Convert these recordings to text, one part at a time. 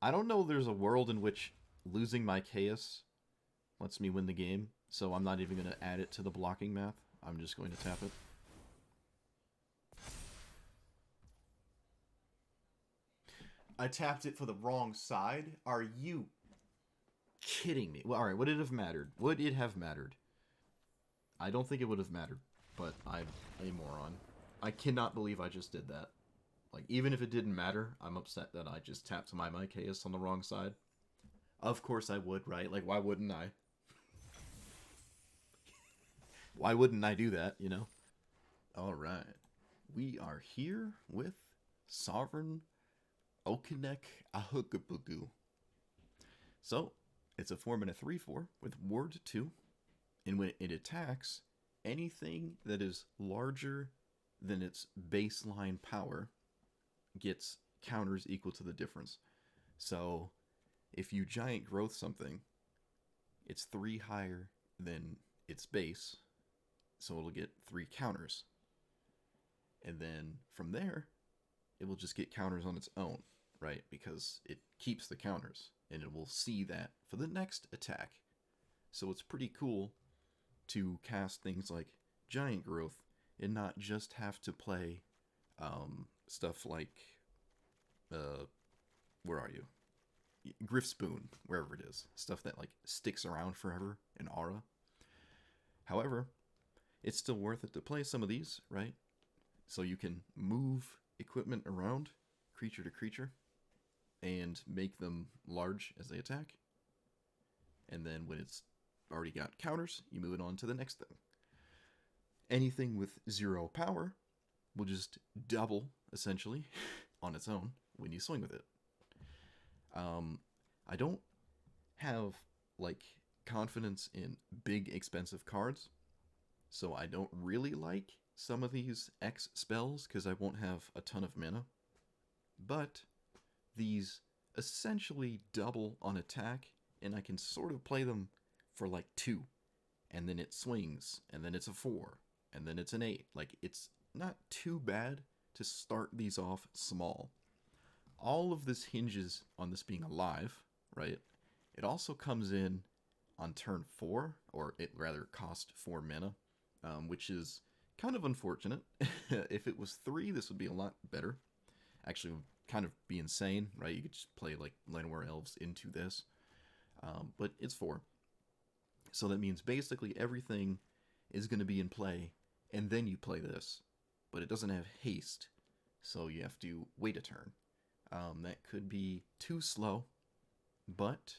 I don't know there's a world in which losing my chaos lets me win the game, so I'm not even going to add it to the blocking math. I'm just going to tap it. I tapped it for the wrong side? Are you kidding me? Well, alright, would it have mattered? Would it have mattered? I don't think it would have mattered, but I'm a moron. I cannot believe I just did that. Like, even if it didn't matter, I'm upset that I just tapped my chaos on the wrong side. Of course I would, right? Like, why wouldn't I? Why wouldn't I do that, you know? Alright. We are here with Sovereign Okinec Ahau. So, it's a 4-mana 3/4 with Ward 2, and when it attacks, anything that is larger than its baseline power gets counters equal to the difference. So, if you giant growth something, it's 3 higher than its base, so it'll get 3 counters. And then from there, it will just get counters on its own, right? Because it keeps the counters, and it will see that for the next attack. So it's pretty cool to cast things like Giant Growth and not just have to play stuff like, where are you? Griff Spoon, wherever it is. Stuff that like sticks around forever in Aura. However, it's still worth it to play some of these, right? So you can move equipment around, creature to creature, and make them large as they attack. And then when it's already got counters, you move it on to the next thing. Anything with 0 power will just double, essentially, on its own when you swing with it. I don't have, like, confidence in big, expensive cards, so I don't really like some of these X spells because I won't have a ton of mana. But these essentially double on attack, and I can sort of play them for like 2, and then it swings, and then it's a 4, and then it's an 8. Like, it's not too bad to start these off small. All of this hinges on this being alive, right? It also comes in on turn 4, or it rather cost 4 mana, which is kind of unfortunate. If it was 3, this would be a lot better. Actually, would kind of be insane, right? You could just play like Llanowar Elves into this, but it's 4. So that means basically everything is going to be in play, and then you play this. But it doesn't have haste, so you have to wait a turn. That could be too slow, but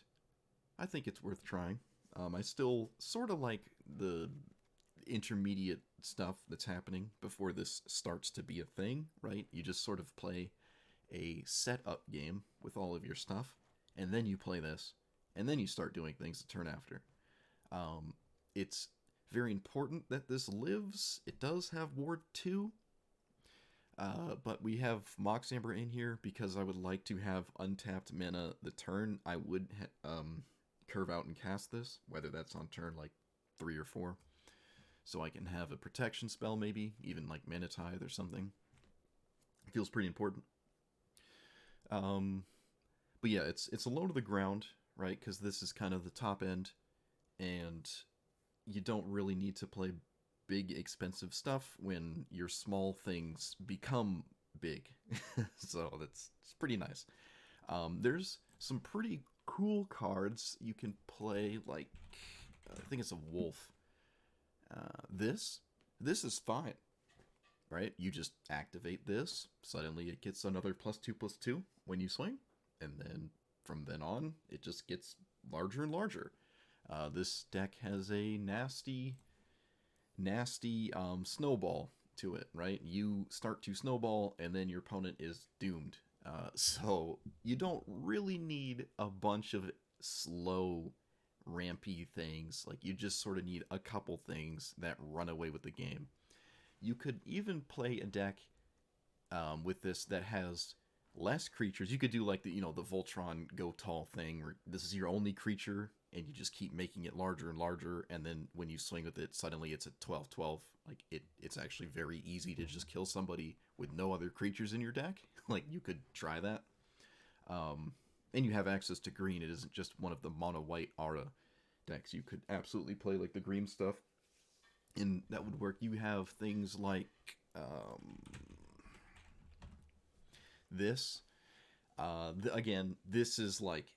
I think it's worth trying. I still sort of like the intermediate stuff that's happening before this starts to be a thing, right? You just sort of play a setup game with all of your stuff, and then you play this, and then you start doing things the turn after. It's very important that this lives. It does have Ward 2, but we have Mox Amber in here because I would like to have untapped mana the turn I would curve out and cast this, whether that's on turn like 3 or 4. So I can have a protection spell maybe, even like Mana Tithe or something. It feels pretty important. But yeah, it's a low to the ground, right? Because this is kind of the top end, and you don't really need to play big, expensive stuff when your small things become big. So it's pretty nice. There's some pretty cool cards you can play, like, I think it's a wolf. This is fine, right? You just activate this, suddenly it gets another +2/+2 when you swing, and then from then on, it just gets larger and larger. This deck has a nasty snowball to it, right? You start to snowball, and then your opponent is doomed. So you don't really need a bunch of slow, rampy things. Like, you just sort of need a couple things that run away with the game. You could even play a deck with this that has less creatures. You could do like the Voltron Go Tall thing, where this is your only creature, and you just keep making it larger and larger, and then when you swing with it, suddenly it's a 12/12. Like, it's actually very easy to just kill somebody with no other creatures in your deck. Like, you could try that. and you have access to green. It isn't just one of the mono white aura decks. You could absolutely play like the green stuff, and that would work. You have things like this. Again, this is like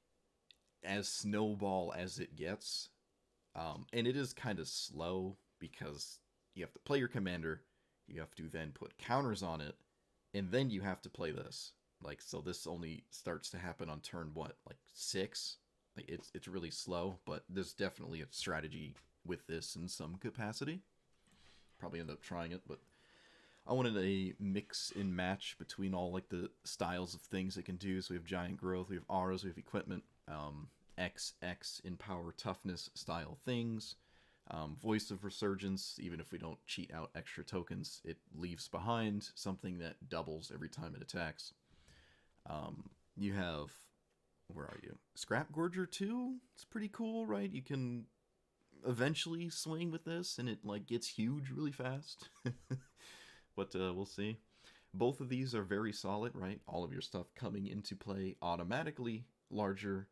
as snowball as it gets, and it is kind of slow because you have to play your commander, you have to then put counters on it, and then you have to play this. Like, so this only starts to happen on turn what, like 6? Like it's really slow, but there's definitely a strategy with this in some capacity. Probably end up trying it, but I wanted a mix and match between all like the styles of things it can do. So we have giant growth, we have auras, we have equipment, XX in power toughness style things, voice of resurgence. Even if we don't cheat out extra tokens, it leaves behind something that doubles every time it attacks. You have, where are you? Scrap Gorger 2. It's pretty cool, right? You can eventually swing with this, and it like gets huge really fast. But we'll see. Both of these are very solid, right? All of your stuff coming into play automatically larger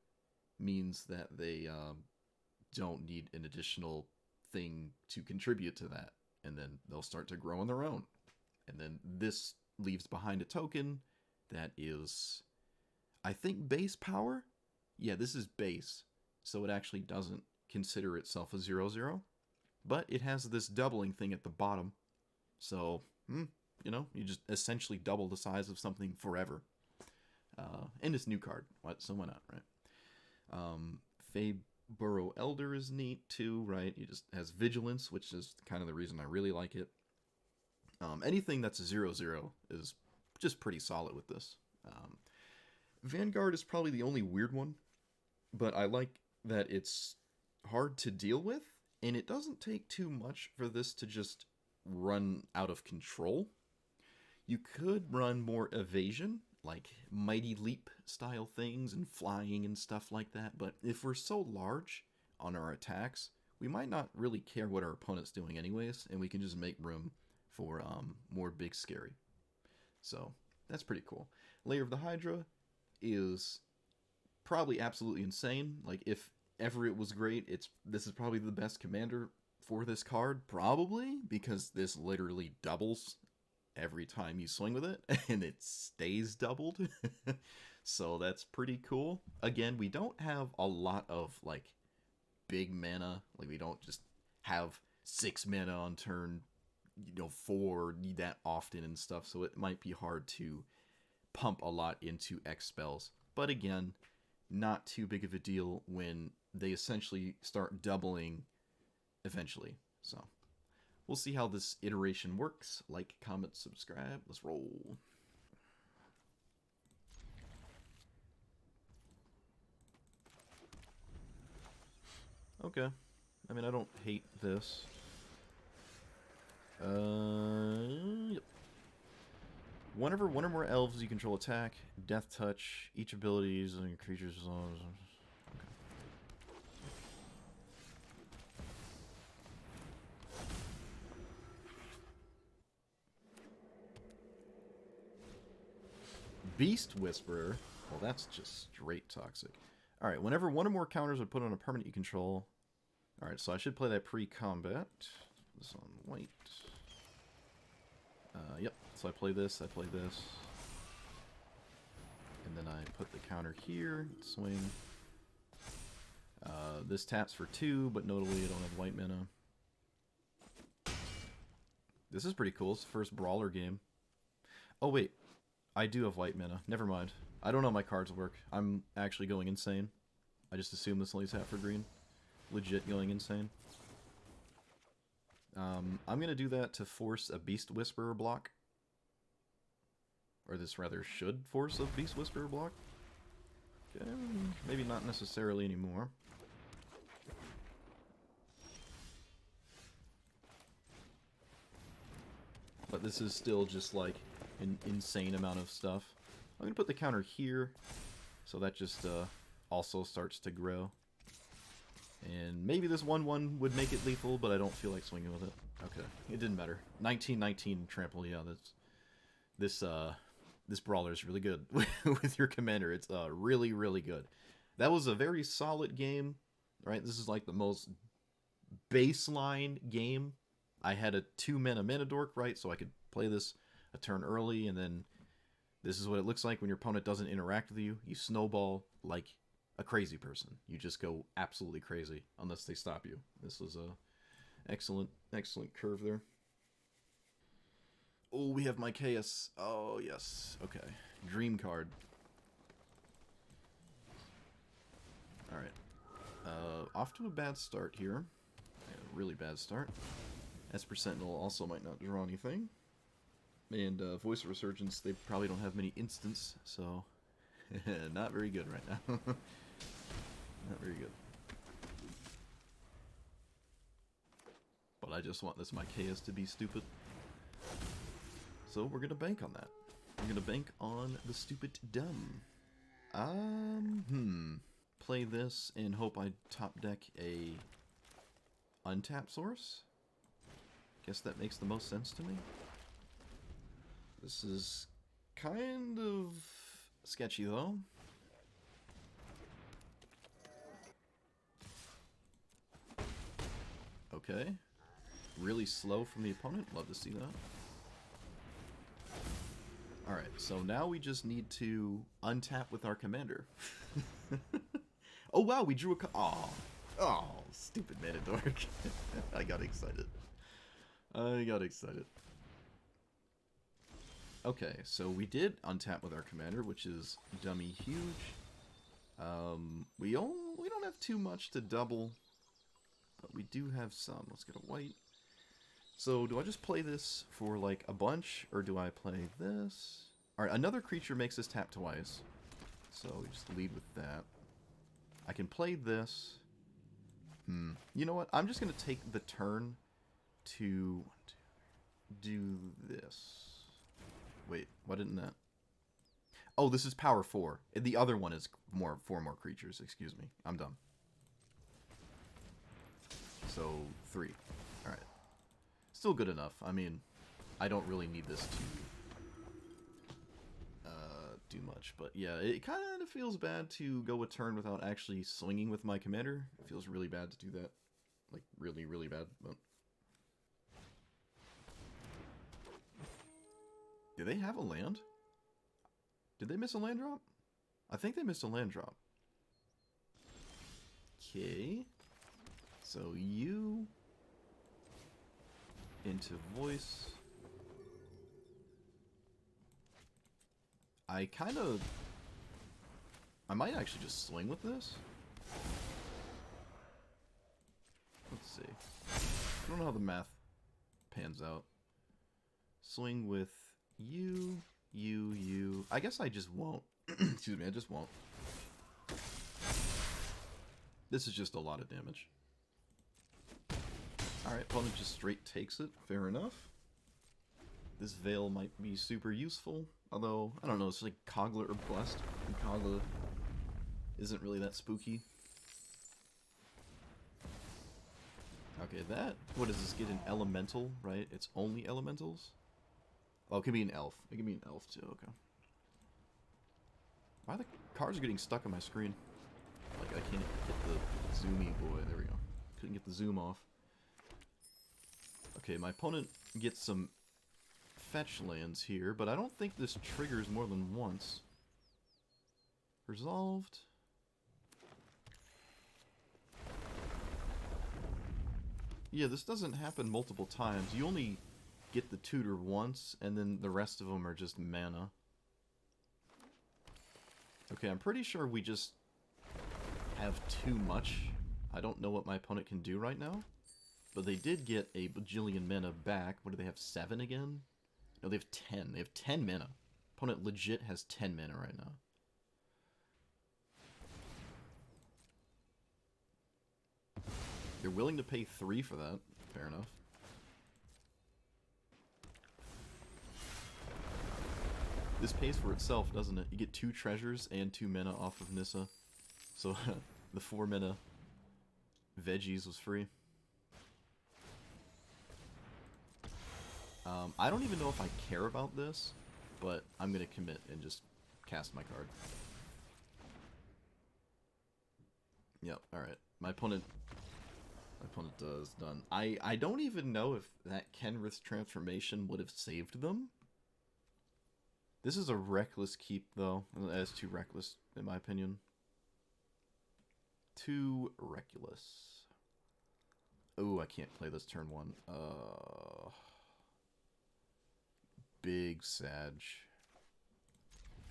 means that they don't need an additional thing to contribute to that. And then they'll start to grow on their own. And then this leaves behind a token that is, I think, base power? Yeah, this is base. So it actually doesn't consider itself a 0/0. But it has this doubling thing at the bottom. So, you know, you just essentially double the size of something forever. And it's new card. So why not, right? Burrow Elder is neat too, right? It just has Vigilance, which is kind of the reason I really like it. Anything that's a 0/0 is just pretty solid with this. Vanguard is probably the only weird one, but I like that it's hard to deal with, and it doesn't take too much for this to just run out of control. You could run more evasion, like Mighty Leap style things and flying and stuff like that, but if we're so large on our attacks, we might not really care what our opponent's doing anyways, and we can just make room for more big scary. So that's pretty cool. Layer of the Hydra is probably absolutely insane. Like, if ever it was great, this is probably the best commander for this card, probably, because this literally doubles every time you swing with it, and it stays doubled. So that's pretty cool. Again, we don't have a lot of, like, big mana. Like, we don't just have 6 mana on turn, 4 that often and stuff, so it might be hard to pump a lot into X spells. But again, not too big of a deal when they essentially start doubling eventually. So we'll see how this iteration works. Like, comment, subscribe. Let's roll. Okay. I mean, I don't hate this. Yep. Whenever one or more elves you control attack, death touch, each abilities and creatures. Okay. Beast Whisperer. Well, that's just straight toxic. Alright, whenever one or more counters are put on a permanent you control. Alright, so I should play that pre-combat. This on white. Yep, so I play this, and then I put the counter here, swing. This taps for 2, but notably I don't have white mana. This is pretty cool, it's the first Brawler game. Oh wait, I do have white mana, never mind. I don't know how my cards work, I'm actually going insane. I just assume this only tap for green. Legit going insane. I'm going to do that to force a Beast Whisperer block. Or this rather should force a Beast Whisperer block. Okay, maybe not necessarily anymore. But this is still just like an insane amount of stuff. I'm going to put the counter here, so that just also starts to grow. And maybe this 1/1 would make it lethal, but I don't feel like swinging with it. Okay, it didn't matter. 19/19 trample, yeah, this this brawler is really good with your commander. It's really, really good. That was a very solid game, right? This is like the most baseline game. I had a 2-mana dork, right? So I could play this a turn early, and then this is what it looks like when your opponent doesn't interact with you. You snowball like a crazy person. You just go absolutely crazy unless they stop you. This was a excellent curve there. Oh, we have my chaos. Oh, yes. Okay. Dream card. Alright. Off to a bad start here. A really bad start. Esper Sentinel also might not draw anything. And Voice of Resurgence, they probably don't have many instants, so not very good right now. Not very good. But I just want this my chaos to be stupid. So we're gonna bank on that. We're gonna bank on the stupid dumb. Play this and hope I top deck a untap source. Guess that makes the most sense to me. This is kind of sketchy though. Okay. Really slow from the opponent. Love to see that. Alright, so now we just need to untap with our commander. Oh wow, we drew a oh, stupid mana dork. I got excited. Okay, so we did untap with our commander, which is dummy huge. We don't have too much to double, but we do have some. Let's get a white. So do I just play this for like a bunch, or do I play this? Alright, another creature makes us tap twice, so we just lead with that. I can play this. You know what? I'm just going to take the turn to do this. Wait, why didn't that? Oh, this is power 4. The other one is 4 more creatures. Excuse me. I'm dumb. So 3. All right. Still good enough. I mean, I don't really need this to do much, but yeah, it kind of feels bad to go a turn without actually swinging with my commander. It feels really bad to do that. Like, really, really bad. But do they have a land? Did they miss a land drop? I think they missed a land drop. Okay. So you into voice. I might actually just swing with this. Let's see. I don't know how the math pans out. Swing with you. I guess I just won't. Excuse me, I just won't. This is just a lot of damage. Alright, opponent just straight takes it. Fair enough. This Veil might be super useful. Although, I don't know, it's like Kogla or Blessed. And Kogla isn't really that spooky. Okay, that... What does this get? An elemental, right? It's only elementals? Oh, it can be an elf. It can be an elf too, okay. Why are the cards are getting stuck on my screen? Like, I can't get the zoomy boy. There we go. Couldn't get the zoom off. Okay, my opponent gets some fetch lands here, but I don't think this triggers more than once. Resolved. Yeah, this doesn't happen multiple times. You only get the tutor once, and then the rest of them are just mana. Okay, I'm pretty sure we just have too much. I don't know what my opponent can do right now. But they did get a bajillion mana back. What do they have, 7 again? No, they have 10. They have 10 mana. Opponent legit has 10 mana right now. They're willing to pay 3 for that. Fair enough. This pays for itself, doesn't it? You get 2 treasures and 2 mana off of Nissa. So the 4 mana veggies was free. I don't even know if I care about this. but I'm going to commit and just cast my card. Yep, alright. My opponent is done. I don't even know if that Kenrith's transformation would have saved them. This is a reckless keep, though. That's too reckless, in my opinion. Too reckless. Oh, I can't play this turn 1. Big Sag.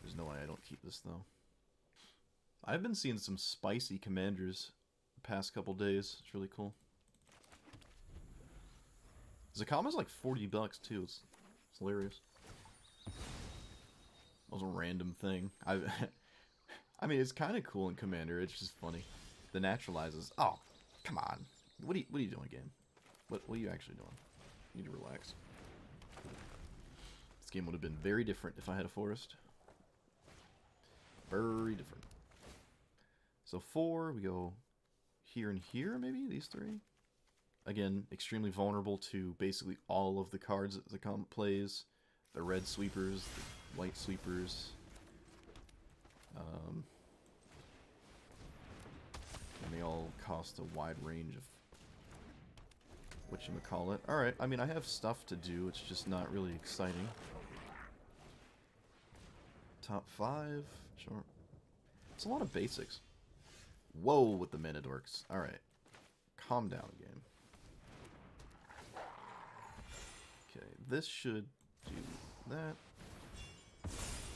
There's no way I don't keep this, though. I've been seeing some spicy commanders the past couple days. It's really cool. Zakama's like $40 too. It's hilarious. That was a random thing. I mean, it's kind of cool in Commander. It's just funny. The naturalizes. Oh, come on. What are you doing, game? What are you actually doing? You need to relax. This game would have been very different if I had a forest. Very different. So 4, we go here and here, maybe? These 3? Again, extremely vulnerable to basically all of the cards that the comp plays. The red sweepers, the white sweepers. And they all cost a wide range of whatchamacallit. Alright, I mean, I have stuff to do, it's just not really exciting. Top 5, sure. It's a lot of basics. Whoa, with the Manadorks. Alright. Calm down, game. Okay, this should do that.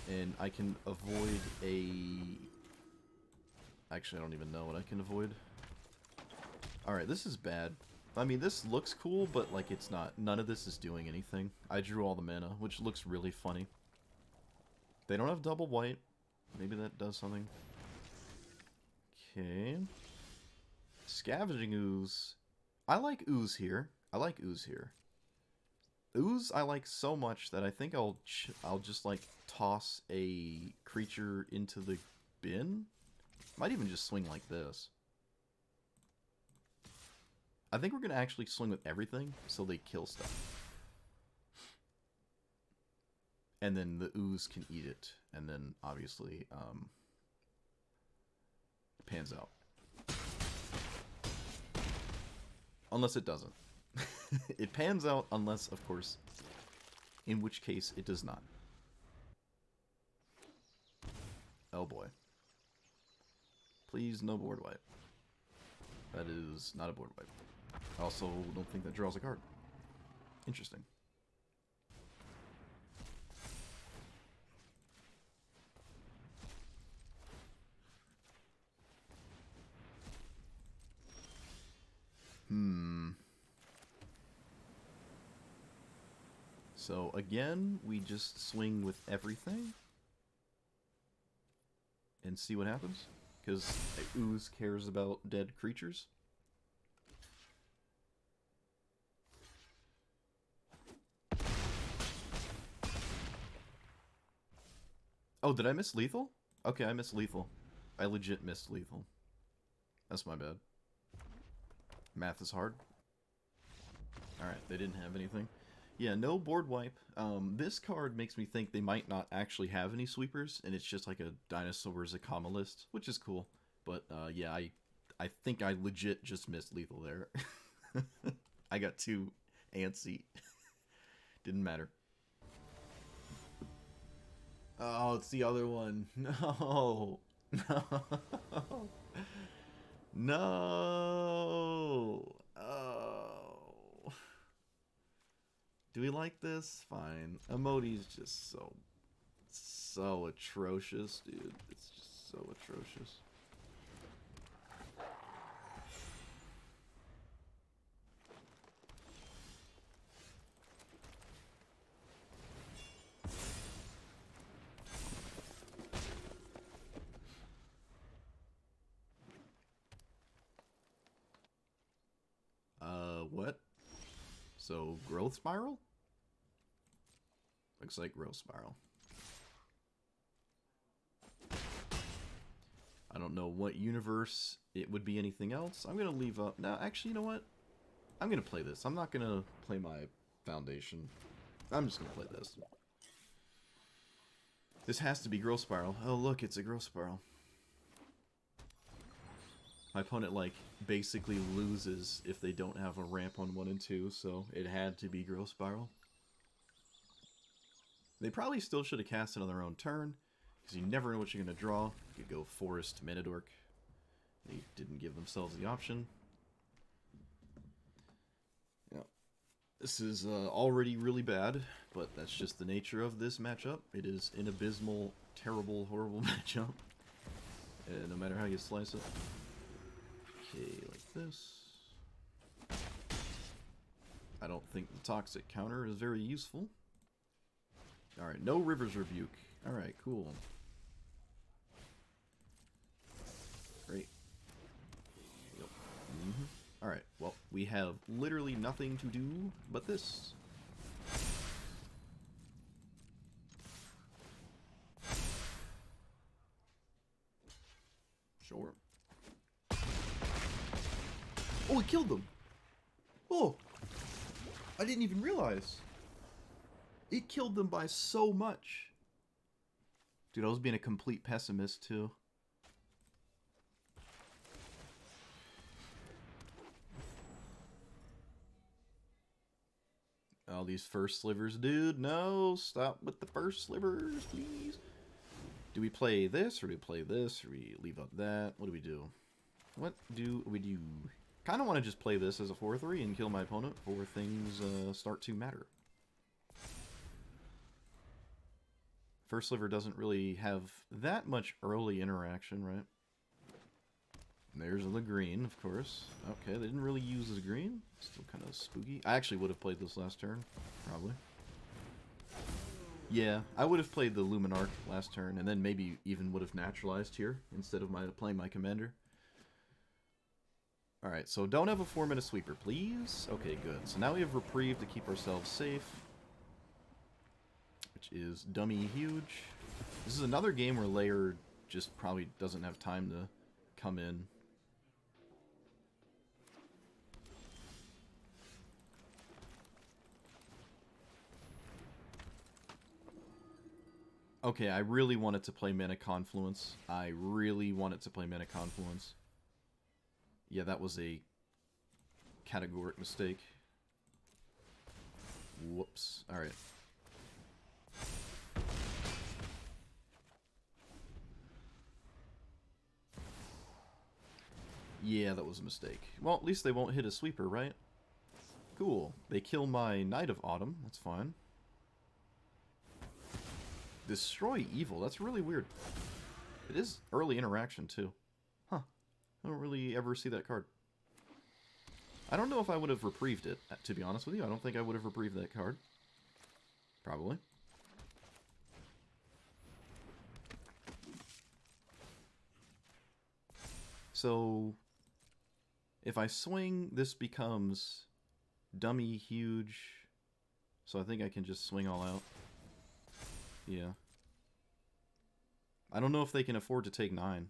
And I can avoid a... Actually, I don't even know what I can avoid. Alright, this is bad. I mean, this looks cool, but, like, it's not. None of this is doing anything. I drew all the mana, which looks really funny. They don't have double white. Maybe that does something. Okay. Scavenging Ooze. I like Ooze here. Ooze I like so much that I think I'll just like toss a creature into the bin. Might even just swing like this. I think we're gonna actually swing with everything so they kill stuff. And then the Ooze can eat it, and then obviously it pans out. Unless it doesn't. It pans out unless, of course, in which case it does not. Oh boy. Please, no board wipe. That is not a board wipe. I also don't think that draws a card. Interesting. So again, we just swing with everything and see what happens, because Ooze cares about dead creatures. Oh, did I miss lethal? Okay, I missed lethal. I legit missed lethal. That's my bad. Math is hard. Alright, they didn't have anything. Yeah, no board wipe. This card makes me think they might not actually have any sweepers, and it's just like a Dinosaurs Akama list, which is cool. But yeah, I think I legit just missed lethal there. I got too antsy. Didn't matter. Oh, it's the other one. No. No. No. Oh. Do we like this? Fine. Emoti's just so atrocious, dude. It's just so atrocious. What? So, growth spiral? Looks like growth spiral. I don't know what universe it would be anything else. I'm gonna leave up. Now, actually, you know what? I'm gonna play this. I'm not gonna play my foundation. I'm just gonna play this. This has to be Growth Spiral. Oh, look, it's a Growth Spiral. My opponent, like, basically loses if they don't have a ramp on 1 and 2, so it had to be Growth Spiral. They probably still should have cast it on their own turn, because you never know what you're going to draw. You could go Forest, Manadork. They didn't give themselves the option. Yeah. This is already really bad, but that's just the nature of this matchup. It is an abysmal, terrible, horrible matchup. No matter how you slice it. Okay, like this. I don't think the Toxic counter is very useful. Alright, no River's Rebuke. Alright, cool. Great. Yep. Alright, well, we have literally nothing to do but this. Sure. Oh, it killed them! Oh! I didn't even realize. It killed them by so much. Dude, I was being a complete pessimist, too. All these first slivers, dude. No, stop with the first slivers, please. Do we play this, or do we play this, or we leave up that? What do we do? What do we do? Kind of want to just play this as a 4-3 and kill my opponent before things start to matter. First sliver doesn't really have that much early interaction, right? There's the green, of course. Okay, they didn't really use the green. Still kind of spooky. I actually would have played this last turn, probably. Yeah, I would have played the Luminarch last turn, and then maybe even would have naturalized here instead of playing my commander. Alright, so don't have a 4-minute sweeper, please. Okay, good. So now we have Reprieve to keep ourselves safe, which is dummy huge. This is another game where Lair just probably doesn't have time to come in. Okay, I really wanted to play Mana Confluence. I really wanted to play Mana Confluence. Yeah, that was a categoric mistake. Whoops. Alright. Yeah, that was a mistake. Well, at least they won't hit a sweeper, right? Cool. They kill my Knight of Autumn. That's fine. Destroy Evil. That's really weird. It is early interaction, too. Huh. I don't really ever see that card. I don't know if I would have reprieved it, to be honest with you. I don't think I would have reprieved that card. Probably. So, if I swing, this becomes dummy huge. So I think I can just swing all out. Yeah. I don't know if they can afford to take 9.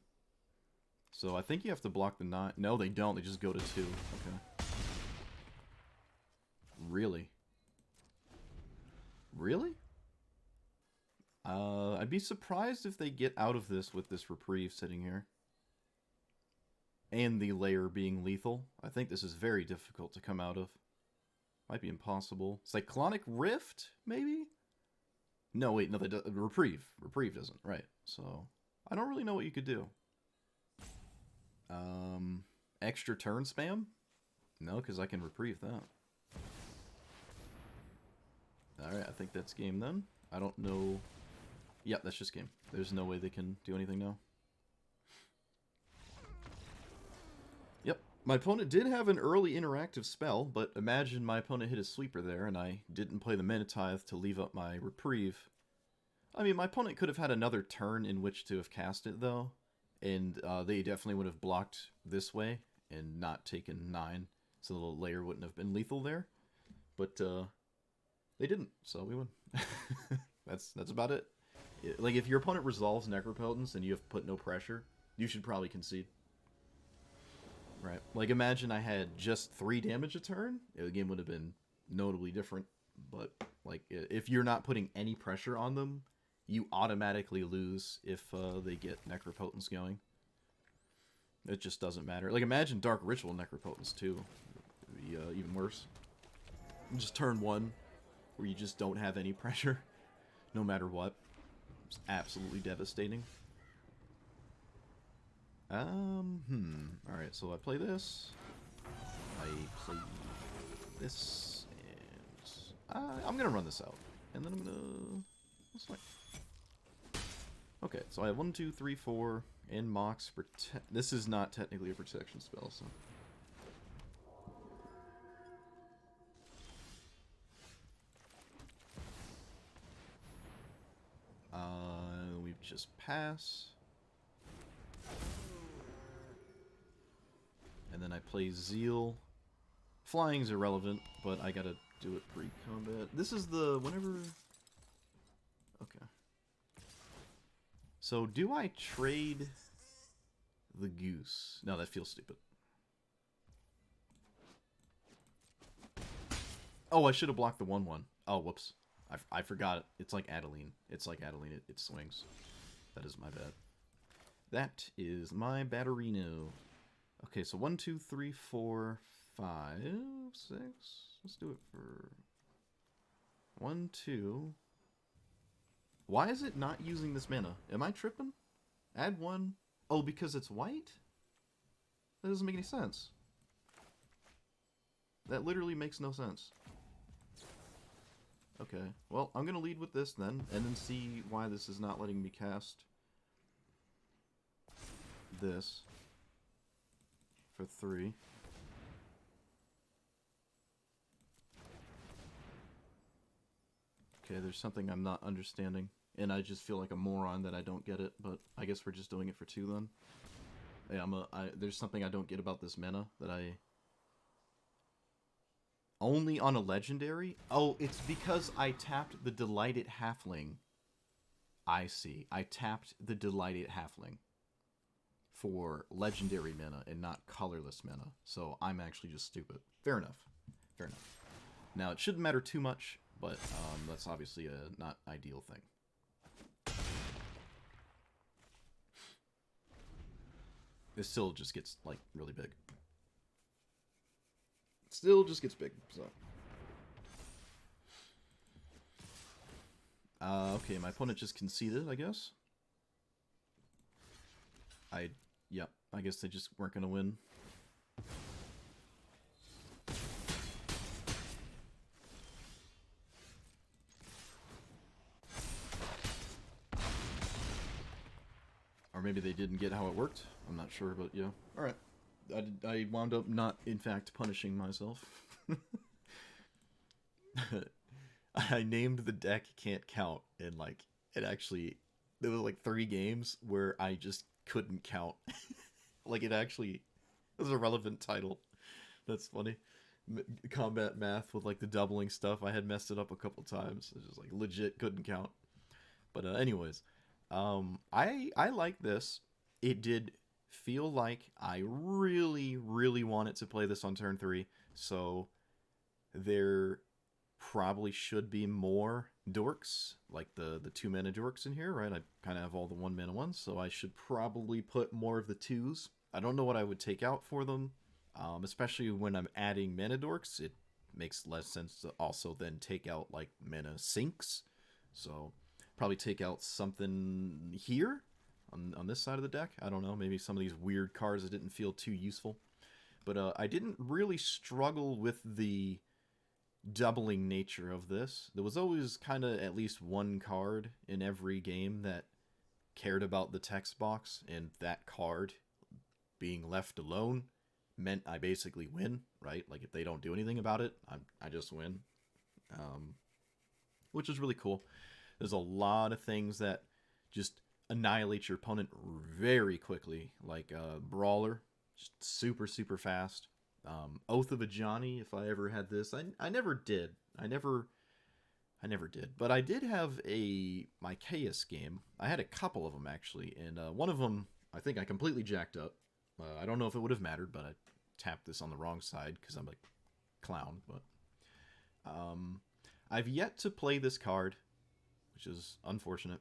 So I think you have to block the 9. No, they don't. They just go to 2. Okay. Really? Really? I'd be surprised if they get out of this with this Reprieve sitting here. And the Lair being lethal. I think this is very difficult to come out of. Might be impossible. Cyclonic Rift, maybe? No, wait, no, they do, Reprieve. Reprieve doesn't, right. So, I don't really know what you could do. Extra turn spam? No, because I can Reprieve that. Alright, I think that's game then. I don't know... Yeah, that's just game. There's no way they can do anything now. Yep, my opponent did have an early interactive spell, but imagine my opponent hit a sweeper there, and I didn't play the Mana Tithe to leave up my Reprieve. I mean, my opponent could have had another turn in which to have cast it, though, and they definitely would have blocked this way and not taken 9, so the Lair wouldn't have been lethal there. But they didn't, so we win. That's about it. Like, if your opponent resolves Necropotence and you have put no pressure, you should probably concede. Right. Like, imagine I had just 3 damage a turn. The game would have been notably different. But, like, if you're not putting any pressure on them, you automatically lose if they get Necropotence going. It just doesn't matter. Like, imagine Dark Ritual Necropotence, too. It would be even worse. Just turn 1, where you just don't have any pressure, no matter what. It's absolutely devastating. Alright, so I play this. I play this, and I'm gonna run this out. And then I'm gonna... What's like... Okay, so I have 1, 2, 3, 4, and Mox protect. This is not technically a protection spell, so. We just pass. And then I play Zeal. Flying's irrelevant, but I gotta do it pre-combat. This is the whenever... Okay. So, do I trade the Goose? No, that feels stupid. Oh, I should have blocked the 1/1. Oh, whoops. I forgot it. It's like Adeline. It's like Adeline. It swings. That is my bad. That is my batterino. Okay, so 1, 2, 3, 4, 5, 6. Let's do it for 1, 2. Why is it not using this mana? Am I tripping? Add 1. Oh, because it's white? That doesn't make any sense. That literally makes no sense. Okay, well, I'm going to lead with this then, and then see why this is not letting me cast this for 3. Okay, there's something I'm not understanding, and I just feel like a moron that I don't get it, but I guess we're just doing it for 2 then. Yeah, there's something I don't get about this mana that I... Only on a legendary? Oh, it's because I tapped the Delighted Halfling. I see. I tapped the Delighted Halfling for legendary mana and not colorless mana. So I'm actually just stupid. Fair enough. Fair enough. Now, it shouldn't matter too much, but that's obviously a not ideal thing. It still just gets, like, really big. Still just gets big, so. Okay, my opponent just conceded, I guess. Yep, I guess they just weren't gonna win. Or maybe they didn't get how it worked. I'm not sure, but yeah. Alright. I wound up not, in fact, punishing myself. I named the deck Can't Count, and, like, it actually... There was, like, 3 games where I just couldn't count. Like, it actually... It was a relevant title. That's funny. Combat math with, like, the doubling stuff. I had messed it up a couple times. It just, like, legit couldn't count. But, anyways. I like this. It did... feel like I really, really wanted to play this on turn 3, so there probably should be more dorks, like the 2 mana dorks in here, right? I kind of have all the 1 mana ones, so I should probably put more of the 2s. I don't know what I would take out for them, especially when I'm adding mana dorks. It makes less sense to also then take out, like, mana sinks, so probably take out something here. On this side of the deck. I don't know, maybe some of these weird cards that didn't feel too useful. But I didn't really struggle with the doubling nature of this. There was always kind of at least one card in every game that cared about the text box, and that card being left alone meant I basically win, right? Like, if they don't do anything about it, I just win. Which is really cool. There's a lot of things that just annihilate your opponent very quickly, like Brawler, just super, super fast. Oath of a Johnny, if I ever had this. I never did. I never did. But I did have my Chaos game. I had a couple of them, actually, and one of them, I think I completely jacked up. I don't know if it would have mattered, but I tapped this on the wrong side, because I'm a clown, but... I've yet to play this card, which is unfortunate.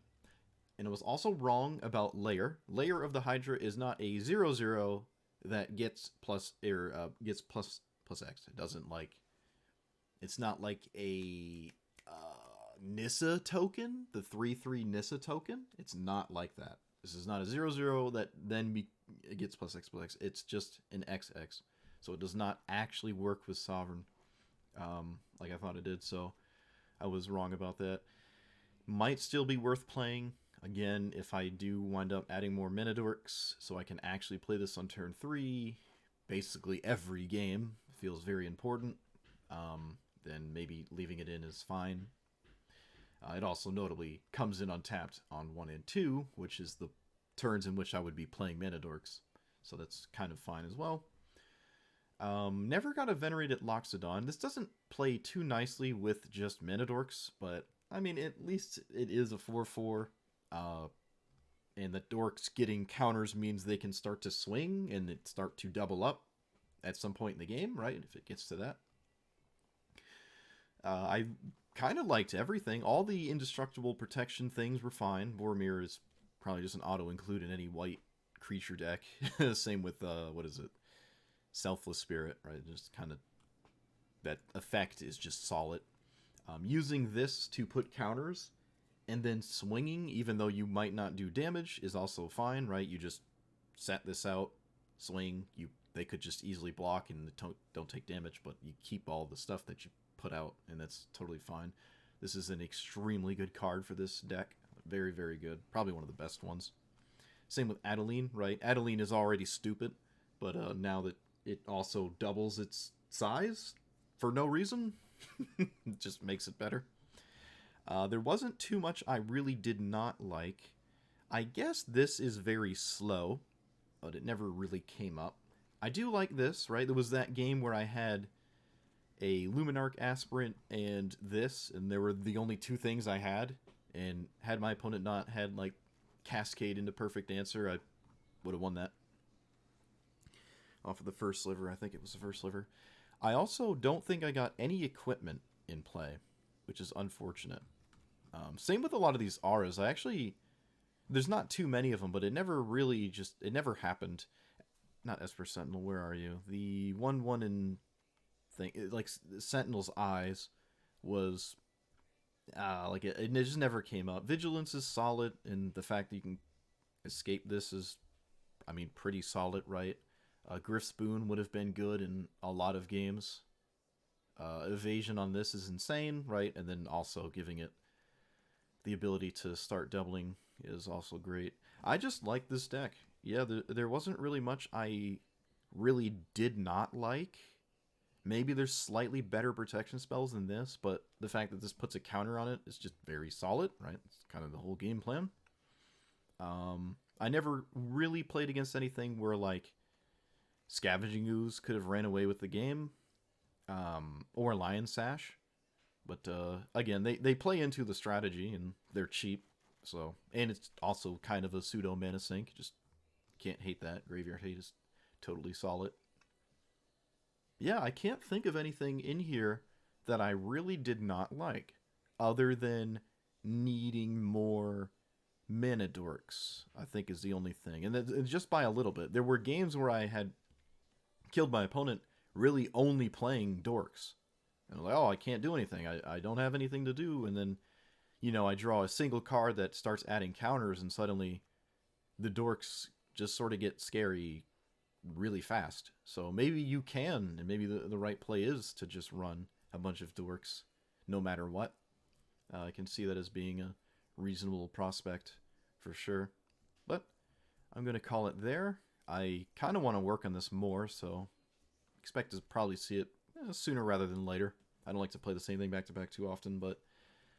And it was also wrong about Layer. Layer of the Hydra is not a 0/0 that gets plus gets plus X. It doesn't like. It's not like a Nissa token, the 3/3 Nissa token. It's not like that. This is not a 0/0 that then it gets plus X plus X. It's just an XX. So it does not actually work with Sovereign like I thought it did. So I was wrong about that. Might still be worth playing. Again, if I do wind up adding more Minidorks, so I can actually play this on turn 3, basically every game feels very important, then maybe leaving it in is fine. It also notably comes in untapped on 1 and 2, which is the turns in which I would be playing Minidorks, so that's kind of fine as well. Never got a Venerated Loxodon. This doesn't play too nicely with just Minidorks, but I mean, at least it is a 4/4. And the dorks getting counters means they can start to swing and it start to double up at some point in the game, right? If it gets to that. I kind of liked everything. All the indestructible protection things were fine. Boromir is probably just an auto-include in any white creature deck. Same with, what is it? Selfless Spirit, right? Just kind of, that effect is just solid. Using this to put counters and then swinging, even though you might not do damage, is also fine, right? You just set this out, swing, they could just easily block and don't take damage, but you keep all the stuff that you put out, and that's totally fine. This is an extremely good card for this deck. Very, very good. Probably one of the best ones. Same with Adeline, right? Adeline is already stupid, but now that it also doubles its size for no reason, it just makes it better. There wasn't too much I really did not like. I guess this is very slow, but it never really came up. I do like this, right? There was that game where I had a Luminarch Aspirant and this, and there were the only two things I had, and had my opponent not had, like, Cascade into Perfect Answer, I would have won that. Off of the first sliver, I think it was the first sliver. I also don't think I got any equipment in play, which is unfortunate. Same with a lot of these auras. There's not too many of them, but it never happened. Not Esper Sentinel, where are you? The 1/1 in thing, like Sentinel's Eyes was, it just never came up. Vigilance is solid, and the fact that you can escape this is, I mean, pretty solid, right? Griff's Boon would have been good in a lot of games. Evasion on this is insane, right? And then also giving it the ability to start doubling is also great. I just like this deck. Yeah, there wasn't really much I really did not like. Maybe there's slightly better protection spells than this, but the fact that this puts a counter on it is just very solid, right? It's kind of the whole game plan. I never really played against anything where, like, Scavenging Ooze could have ran away with the game, or Lion Sash. But again, they play into the strategy, and they're cheap. So, and it's also kind of a pseudo mana sink. Just can't hate that. Graveyard Hate is totally solid. Yeah, I can't think of anything in here that I really did not like, other than needing more mana dorks, I think is the only thing. And just by a little bit. There were games where I had killed my opponent really only playing dorks. And I'm like, oh, I can't do anything. I don't have anything to do. And then, I draw a single card that starts adding counters, and suddenly the dorks just sort of get scary really fast. So maybe you can, and maybe the right play is to just run a bunch of dorks no matter what. I can see that as being a reasonable prospect for sure. But I'm going to call it there. I kind of want to work on this more, so expect to probably see it sooner rather than later. I don't like to play the same thing back to back too often, but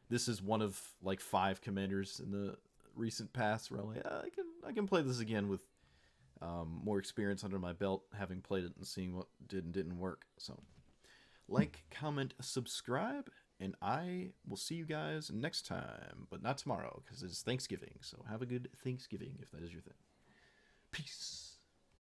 this is one of like 5 commanders in the recent past where I'm like, I can play this again with more experience under my belt, having played it and seeing what did and didn't work. So, like, comment, subscribe, and I will see you guys next time, but not tomorrow because it's Thanksgiving. So have a good Thanksgiving if that is your thing. Peace.